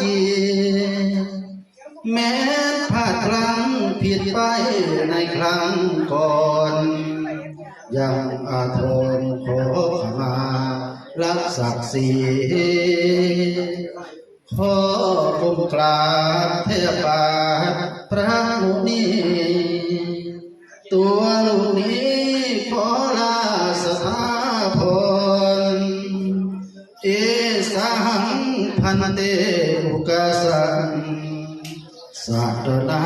จีแม้พลาดพลั้งผิดไปในครั้งก่อนยังอาทรขอขมารักศักดิ์ศรีขอก้มกราบเทพบาทพระมุนีตัวลูกนี้ขอลาสถาพรเอสังพันเตอุกาสังศาสนา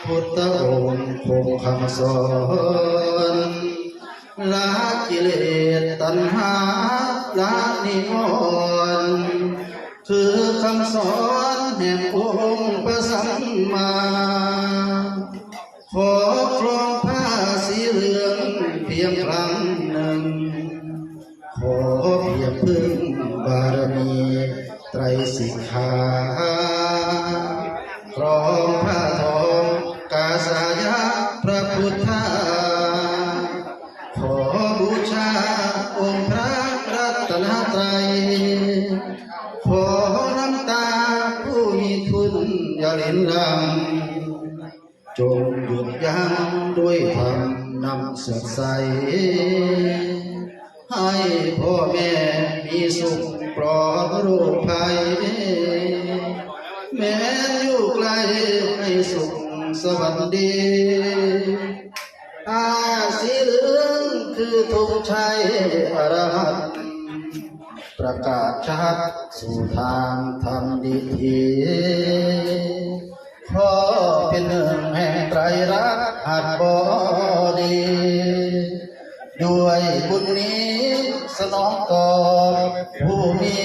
พุทธองค์คงคำสอนละกิเลสตัณหาละนิวรณ์คือคำสอนแห่งองค์พระสัมมาขอครองผ้าสีเหลืองเพียงครั้งหนึ่งขอเพียงพึ่งบารมีไตรสิกขาครองผ้าทองกาสายะพระพุทธาขอบูชาองค์พระรัตนตรัยขอน้ำตาผู้มีคุณอย่าเล่นลำจงหยุดยั้งด้วยธรรมนำเสดใสให้พ่อแม่มีสุขปลอดโรคภัยแม้อยู่ไกลให้สุขสวัสดีอาสีเหลืองคือธงชัยอรหันต์ประกาศชัดสู่ทางธรรมดีขอเป็นหนึ่งแห่งไตรรัตน์อาจบ่ดีด้วยบุญนี้สนองตอบผู้มี